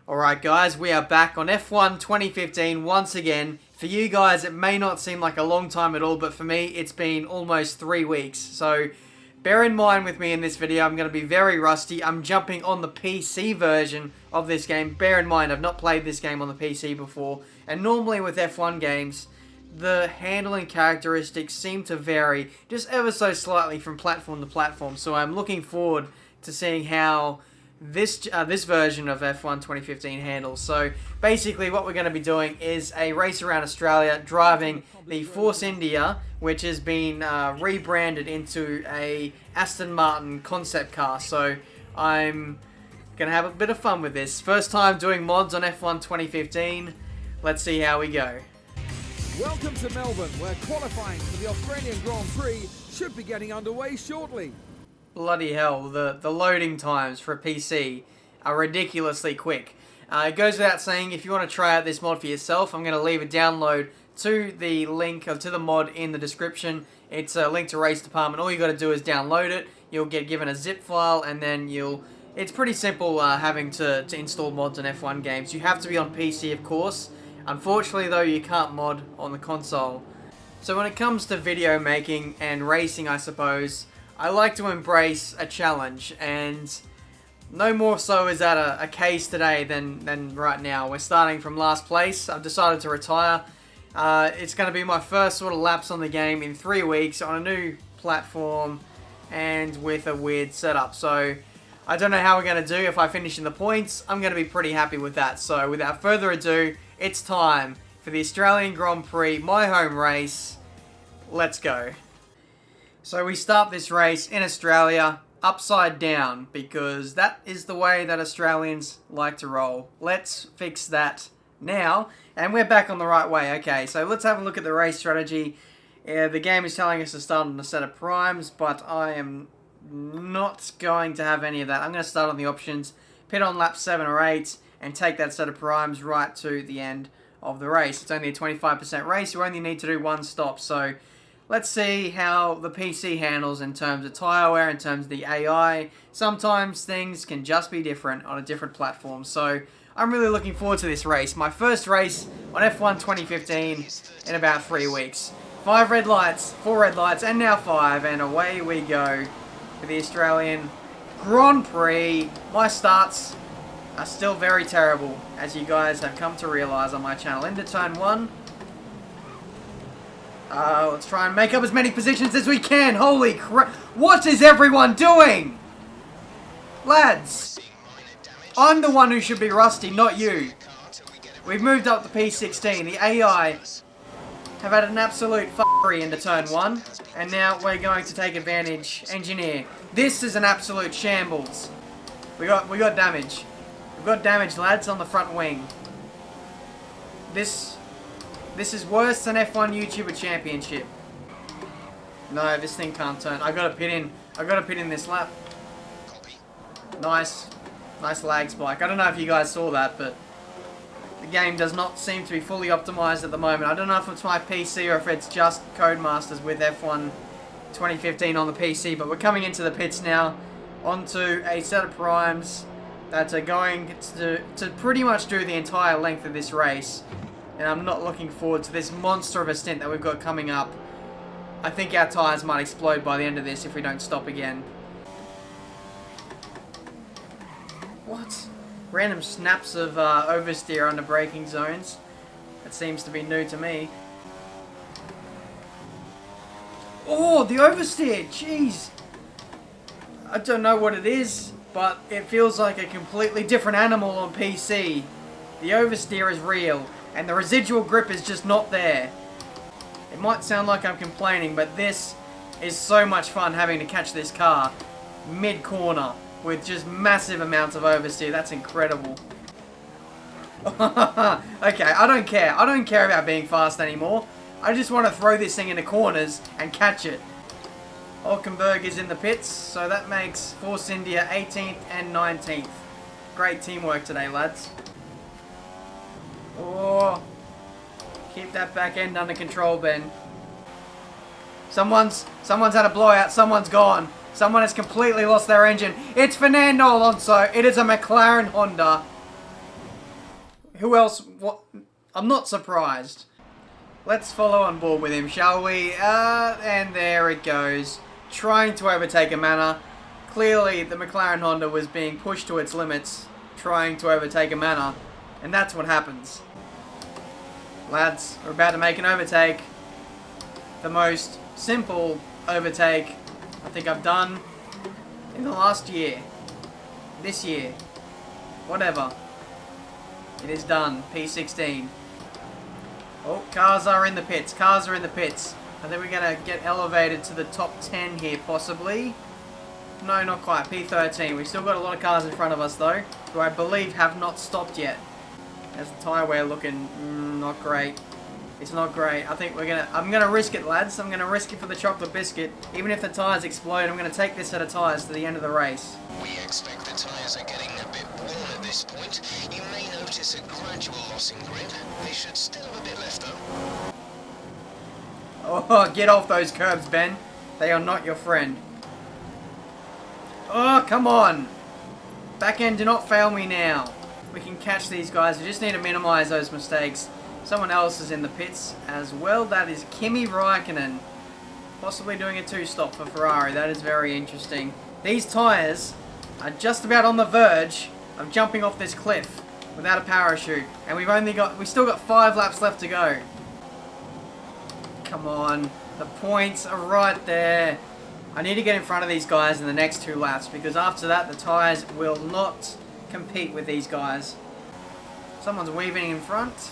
Alright guys, we are back on F1 2015 once again. For you guys, it may not seem like a long time at all, but for me, it's been almost 3 weeks. So, bear in mind with me in this video, I'm going to be very rusty. I'm jumping on the PC version of this game. Bear in mind, I've not played this game on the PC before. And normally with F1 games, the handling characteristics seem to vary just ever so slightly from platform to platform. So I'm looking forward to seeing how this version of F1 2015 handles. So basically what we're going to be doing is a race around Australia driving the Force India, which has been rebranded into a Aston Martin concept car. So I'm going to have a bit of fun with this. First time doing mods on F1 2015. Let's see how we go. Welcome to Melbourne, where qualifying for the Australian Grand Prix should be getting underway shortly. Bloody hell, the loading times for a PC are ridiculously quick. It goes without saying, if you want to try out this mod for yourself, I'm going to leave a download to the link, to the mod in the description. It's a link to Race Department. All you got to do is download it. You'll get given a zip file, and then it's pretty simple having to install mods on F1 games. You have to be on PC, of course. Unfortunately, though, you can't mod on the console. So when it comes to video making and racing, I suppose, I like to embrace a challenge, and no more so is that a case today than right now. We're starting from last place. I've decided to retire. It's going to be my first sort of laps on the game in 3 weeks on a new platform and with a weird setup. So I don't know how we're going to do. If I finish in the points, I'm going to be pretty happy with that. So without further ado, it's time for the Australian Grand Prix, my home race. Let's go. So we start this race in Australia upside down because that is the way that Australians like to roll. Let's fix that now. And we're back on the right way. Okay, so let's have a look at the race strategy. The game is telling us to start on a set of primes, but I am not going to have any of that. I'm going to start on the options, pit on lap 7 or 8, and take that set of primes right to the end of the race. It's only a 25% race. You only need to do one stop. So let's see how the PC handles in terms of tyre wear, in terms of the AI. Sometimes things can just be different on a different platform. So I'm really looking forward to this race. My first race on F1 2015 in about 3 weeks. 4 red lights, and now 5. And away we go for the Australian Grand Prix. My starts are still very terrible, as you guys have come to realise on my channel. Into turn 1. Let's try and make up as many positions as we can. Holy crap. What is everyone doing? Lads, I'm the one who should be rusty, not you. We've moved up to P16. The AI have had an absolute f***ery into turn 1. And now we're going to take advantage. Engineer. This is an absolute shambles. We got damage. We've got damage, lads, on the front wing. This is worse than F1 YouTuber Championship. No, this thing can't turn. I gotta pit in this lap. Nice lag spike. I don't know if you guys saw that, but the game does not seem to be fully optimized at the moment. I don't know if it's my PC or if it's just Codemasters with F1 2015 on the PC, but we're coming into the pits now onto a set of primes that are going to pretty much do the entire length of this race. And I'm not looking forward to this monster of a stint that we've got coming up. I think our tyres might explode by the end of this if we don't stop again. What? Random snaps of oversteer under braking zones. That seems to be new to me. Oh, the oversteer! Jeez! I don't know what it is, but it feels like a completely different animal on PC. The oversteer is real, and the residual grip is just not there. It might sound like I'm complaining, but this is so much fun having to catch this car mid-corner with just massive amounts of oversteer. That's incredible. Okay, I don't care. I don't care about being fast anymore. I just want to throw this thing into corners and catch it. Hulkenberg is in the pits, so that makes Force India 18th and 19th. Great teamwork today, lads. Oh, keep that back end under control, Ben. Someone's had a blowout. Someone's gone. Someone has completely lost their engine. It's Fernando Alonso. It is a McLaren Honda. Who else? What? I'm not surprised. Let's follow on board with him, shall we? And there it goes. Trying to overtake a Manor. Clearly, the McLaren Honda was being pushed to its limits, trying to overtake a Manor. And that's what happens. Lads, we're about to make an overtake. The most simple overtake I think I've done in the last year. This year. Whatever. It is done. P16. Oh, cars are in the pits. Cars are in the pits. I think we're going to get elevated to the top 10 here, possibly. No, not quite. P13. We've still got a lot of cars in front of us, though, who I believe have not stopped yet. As the tyre wear looking not great. It's not great. I think I'm gonna risk it, lads. I'm gonna risk it for the chocolate biscuit. Even if the tyres explode, I'm gonna take this set of tyres to the end of the race. We expect the tyres are getting a bit worn at this point. You may notice a gradual loss in grip. They should still have a bit left though. Oh, get off those curbs, Ben. They are not your friend. Oh, come on. Back end, do not fail me now. We can catch these guys. We just need to minimize those mistakes. Someone else is in the pits as well. That is Kimi Räikkönen. Possibly doing a two-stop for Ferrari. That is very interesting. These tyres are just about on the verge of jumping off this cliff without a parachute. And we've still got 5 laps left to go. Come on. The points are right there. I need to get in front of these guys in the next 2 laps because after that the tyres will not compete with these guys. Someone's weaving in front.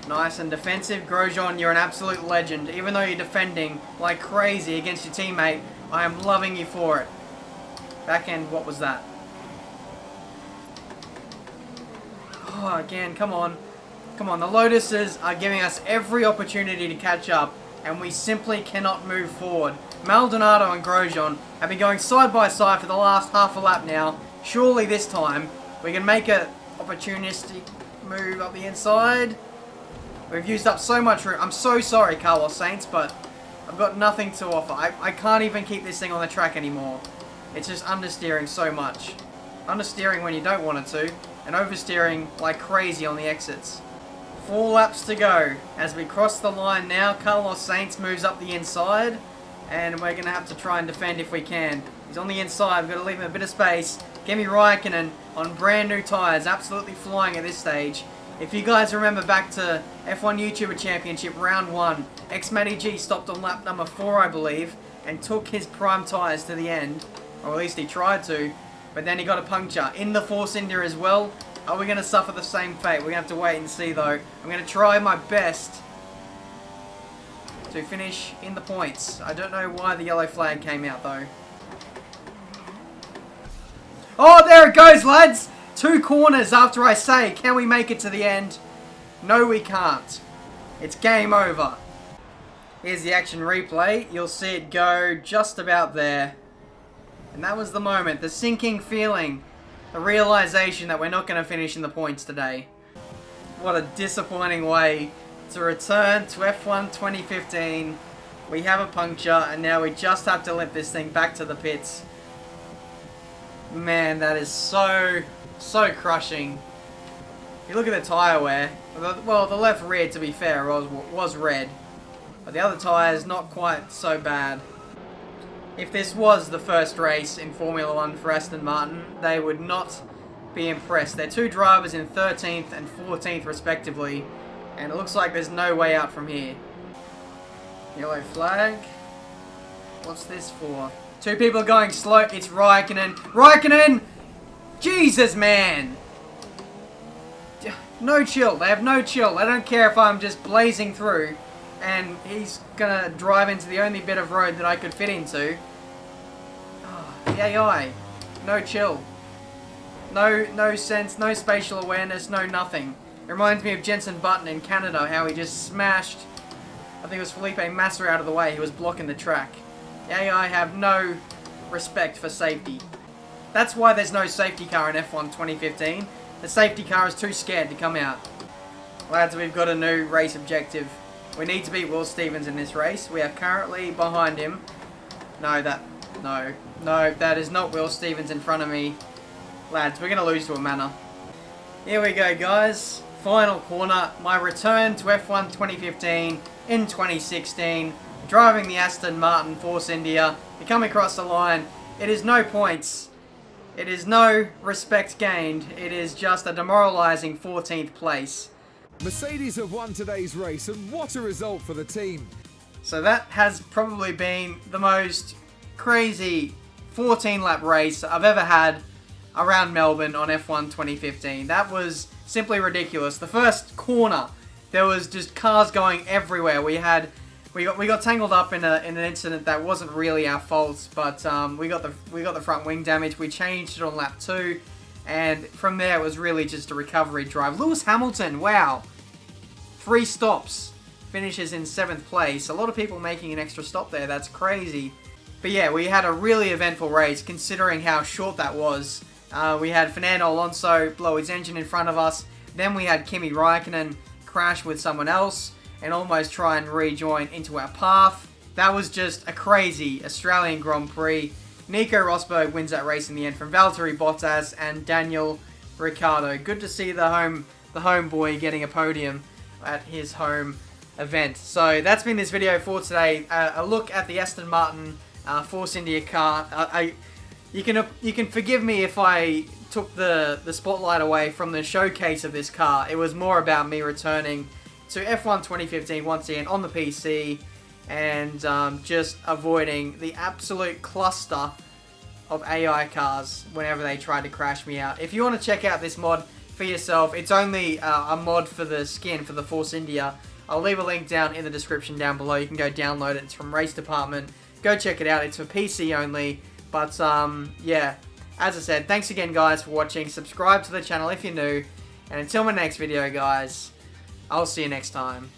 Nice and defensive. Grosjean, you're an absolute legend. Even though you're defending like crazy against your teammate, I am loving you for it. Back end, what was that? Oh, again, come on. Come on, the Lotuses are giving us every opportunity to catch up, and we simply cannot move forward. Maldonado and Grosjean have been going side by side for the last half a lap now. Surely this time we can make an opportunistic move up the inside. We've used up so much room. I'm so sorry, Carlos Sainz, but I've got nothing to offer. I can't even keep this thing on the track anymore. It's just understeering so much. Understeering when you don't want it to, and oversteering like crazy on the exits. 4 laps to go. As we cross the line now, Carlos Sainz moves up the inside, and we're going to have to try and defend if we can. He's on the inside. We've got to leave him a bit of space. Kimi Räikkönen on brand new tyres, absolutely flying at this stage. If you guys remember back to F1 YouTuber Championship Round 1, X-Matty G stopped on lap number 4, I believe, and took his prime tyres to the end. Or at least he tried to, but then he got a puncture. In the Force India as well. Are we going to suffer the same fate? We're going to have to wait and see, though. I'm going to try my best to finish in the points. I don't know why the yellow flag came out, though. Oh, there it goes, lads! 2 corners after I say, can we make it to the end? No, we can't. It's game over. Here's the action replay. You'll see it go just about there. And that was the moment, the sinking feeling, the realization that we're not going to finish in the points today. What a disappointing way to return to F1 2015. We have a puncture, and now we just have to limp this thing back to the pits. Man, that is so crushing. If you look at the tyre wear, well, the left rear, to be fair, was red. But the other tyre is not quite so bad. If this was the first race in Formula 1 for Aston Martin, they would not be impressed. They're 2 drivers in 13th and 14th respectively, and it looks like there's no way out from here. Yellow flag. What's this for? 2 people are going slow. It's Räikkönen. Räikkönen! Jesus, man! No chill. They have no chill. They don't care if I'm just blazing through. And he's gonna drive into the only bit of road that I could fit into. Oh, the AI. No chill. No sense, no spatial awareness, no nothing. It reminds me of Jenson Button in Canada, how he just smashed, I think it was Felipe Massa out of the way. He was blocking the track. The AI have no respect for safety. That's why there's no safety car in F1 2015. The safety car is too scared to come out. Lads, we've got a new race objective. We need to beat Will Stevens in this race. We are currently behind him. No, that is not Will Stevens in front of me. Lads, we're going to lose to a Manor. Here we go, guys. Final corner. My return to F1 2015 in 2016. Driving the Aston Martin Force India. We come across the line. It is no points. It is no respect gained. It is just a demoralising 14th place. Mercedes have won today's race, and what a result for the team. So that has probably been the most crazy 14-lap race I've ever had around Melbourne on F1 2015. That was simply ridiculous. The first corner, there was just cars going everywhere. We got tangled up in an incident that wasn't really our fault, but we got the front wing damage. We changed it on lap 2, and from there it was really just a recovery drive. Lewis Hamilton, wow, 3 stops, finishes in 7th place. A lot of people making an extra stop there. That's crazy. But yeah, we had a really eventful race considering how short that was. We had Fernando Alonso blow his engine in front of us. Then we had Kimi Raikkonen crash with someone else and almost try and rejoin into our path. That was just a crazy Australian Grand Prix. Nico Rosberg wins that race in the end from Valtteri Bottas and Daniel Ricciardo. Good to see the homeboy getting a podium at his home event. So that's been this video for today. A look at the Aston Martin Force India car. You can forgive me if I took the spotlight away from the showcase of this car. It was more about me returning to F1 2015 once again on the PC and just avoiding the absolute cluster of AI cars whenever they try to crash me out. If you want to check out this mod for yourself, it's only a mod for the skin for the Force India. I'll leave a link down in the description down below. You can go download it. It's from Race Department. Go check it out. It's for PC only. But, yeah, as I said, thanks again, guys, for watching. Subscribe to the channel if you're new. And until my next video, guys, I'll see you next time.